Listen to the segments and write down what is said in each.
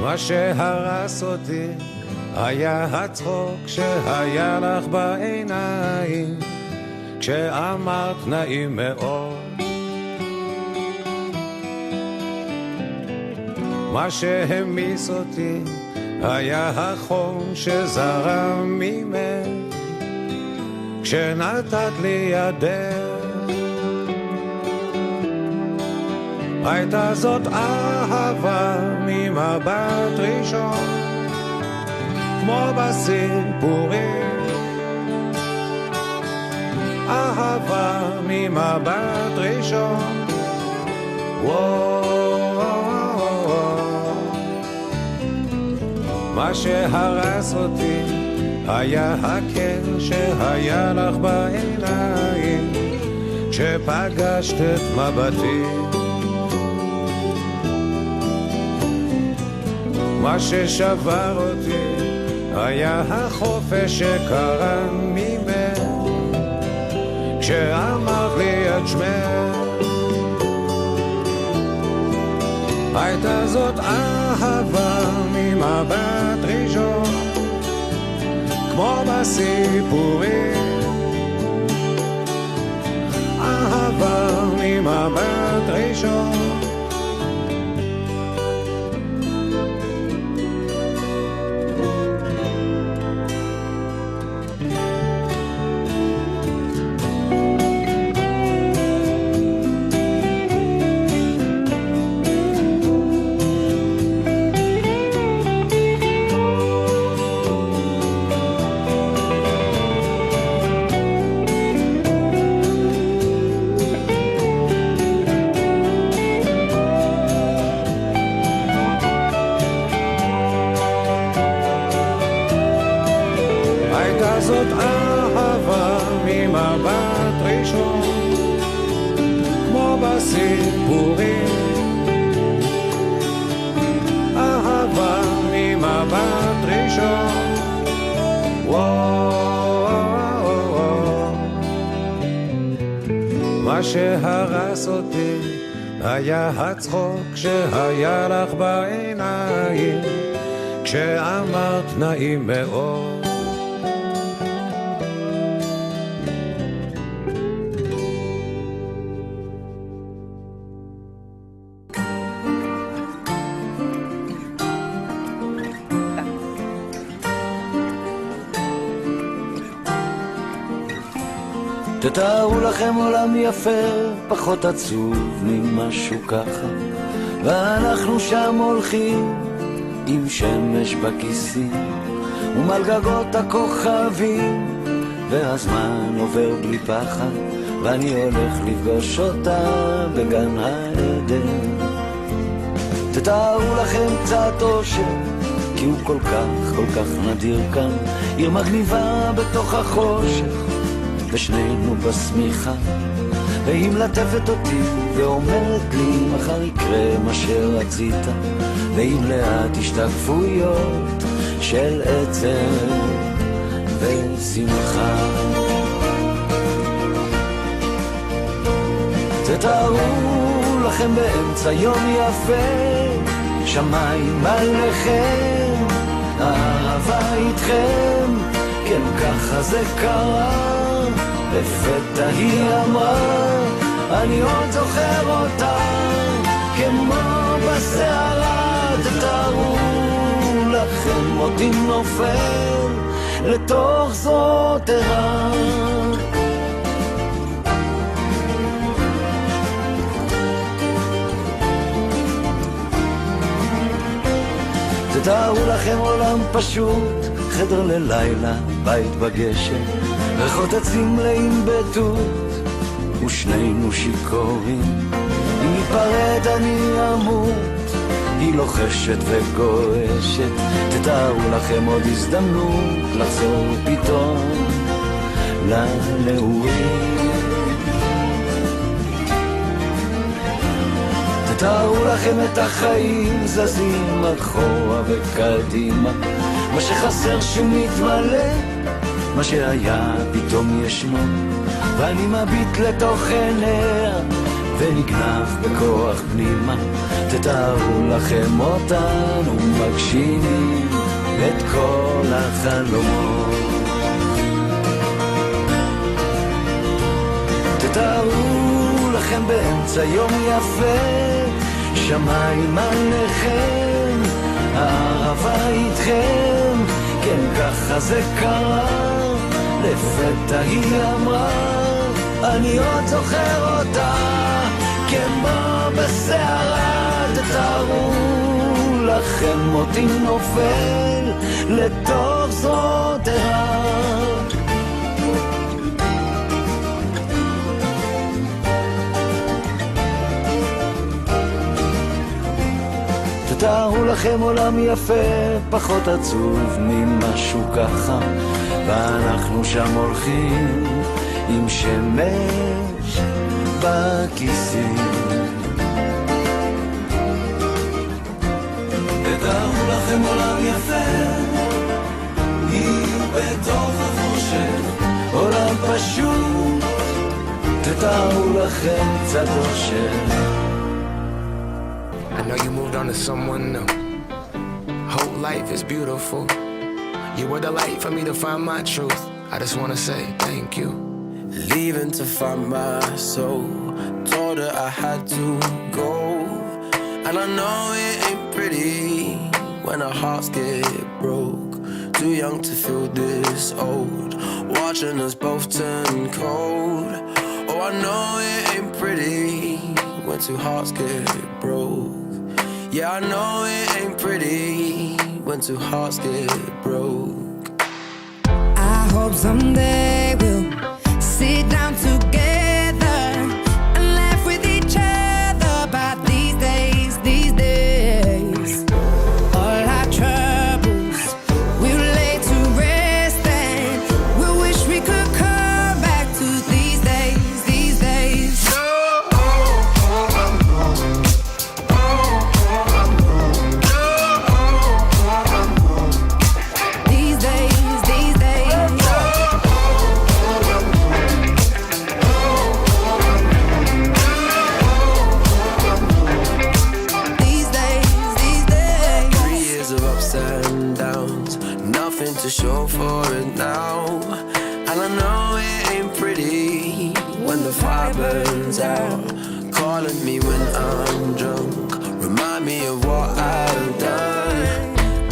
מה שהרס אותי היה הצחוק שהיה לך בעיניים כשאמרת נעים מאוד. מה שהמיס אותי היה החום שזרם ממך כשנתת לי ידך. הייתה זאת אהבה ממבט ראשון כמו בסיפורים, אהבה ממבט ראשון. מה שהרס אותי היה הקר שהיה לך בעיניים כשפגשת את מבטי. מה ששבר אותי היה החופש שקרן ממך כשאמרת לי את שמך. הייתה זאת אהבה ממבט ראשון כמו בסיפורים, אהבה ממבט ראשון. זאת אהבה ממבט ראשון כמו בסיפורים, אהבה ממבט ראשון. מה שהרס אותי היה הצחוק שהיה לך בעיניים כשאמרת נעים מאוד. תתארו לכם עולם יפה, פחות עצוב ממשהו ככה, ואנחנו שם הולכים עם שמש בכיסים ומעל גגות הכוכבים, והזמן עובר בלי פחד ואני הולך לפגוש אותה בגן העדן. תתארו לכם קצת אושר, כי הוא כל כך נדיר כאן, עיר מגניבה בתוך החושך ושנינו בסמיכה, והיא מלטפת אותי ואומרת לי מחר יקרה מה שרצית, ועם לאט השתקפויות של עצב ושמחה. תתארו לכם באמצע יום יפה, שמיים עליכם, אהבה איתכם, כן ככה זה קרה. לפתע היא אמרה, אני עוד זוכר אותה כמו בסערה. תתארו לכם אותי נופל לתוך זאת ערה. תתארו לכם עולם פשוט, חדר ללילה, בית בגשם, ריחות עצים מלאים בתות, ושנינו שיכורים. אם ניפרד אני אמות, היא לוחשת וגועשת. תתארו לכם עוד הזדמנות לחזור פתאום לנעורים. תתארו לכם את החיים זזים אחורה וקדימה, מה שחסר שמתמלא, מה שהיה פתאום ישנו, ואני מביט לתוך עיניה ונגנב בכוח פנימה. תתארו לכם אותנו מגשימים את כל החלומות. תתארו לכם באמצע יום יפה, שמיים עליכם, הערבה איתכם, כן ככה זה קרה. לפתע היא אמרה, אני עוד זוכר אותה כמו בסערה. תתארו לכם אותי נופל לתוך זרועותיה. תתארו לכם עולם יפה, פחות עצוב ממשהו ככה, ואנחנו שם הולכים עם שמש בכיסים. תתארו לכם עולם יפה, היא בתוך החושך, עולם פשוט, תתארו לכם קצת אושר. I know you moved on to someone new. Whole life is beautiful. You were the light for me to find my truth. I just wanna say thank you. Leaving to find my soul. Told her I had to go. And I know it ain't pretty when our hearts get broke. Too young to feel this old. Watching us both turn cold. Oh, I know it ain't pretty when two hearts get broke. Yeah, I know it ain't pretty when two hearts get broke. I hope someday we'll sit down together and laugh with each other about these days, these days. All our troubles we'll lay to rest and we'll wish we could come back to these days, these days. To show for it now. And I know it ain't pretty when the fire burns out. Calling me when I'm drunk, remind me of what I've done.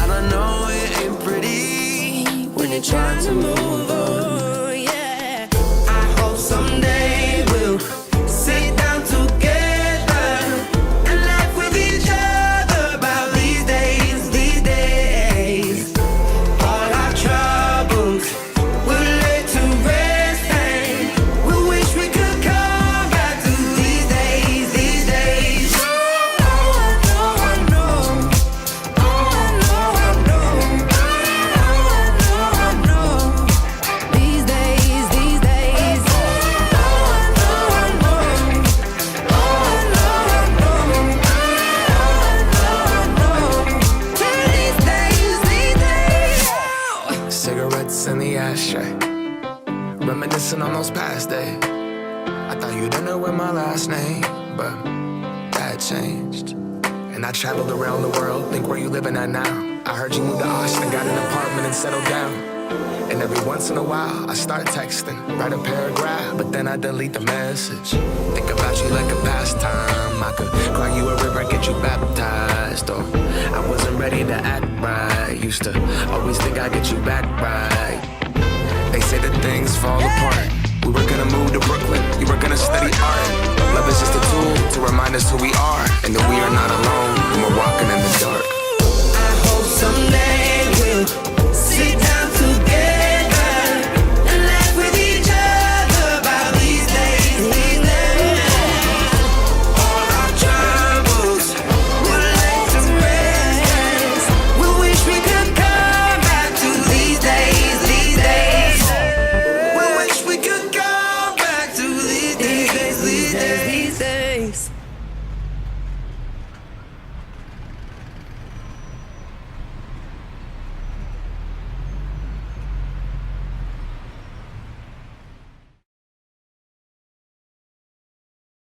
And I know it ain't pretty when you're trying to move on. Yeah, I hope someday we'll sit down together and laugh with each other about these days, these days. All our troubles we'll lay to rest and we wish we could come back to these days, these days. Oh, I know, I know. Oh, I know, I know. Oh, I know, I know. These days, these days. Oh, I know, I know. Oh, I know, I know. Oh, I know, I know. These days, these days. Cigarettes in the ashtray, reminiscing on those past days. I thought you didn't know my last name, but that changed. And I traveled around the world, think where you living at now. I heard you moved to Austin, got an apartment and settled down. And every once in a while, I start texting, write a paragraph, but then I delete the message. Think about you like a pastime. I could cry you a river, get you baptized. Or I wasn't ready to act right. Used to always think I'd get you back right. They say that things fall apart. We were gonna move to Brooklyn, you were gonna study art. Love is just a tool to remind us who we are and that we are not alone.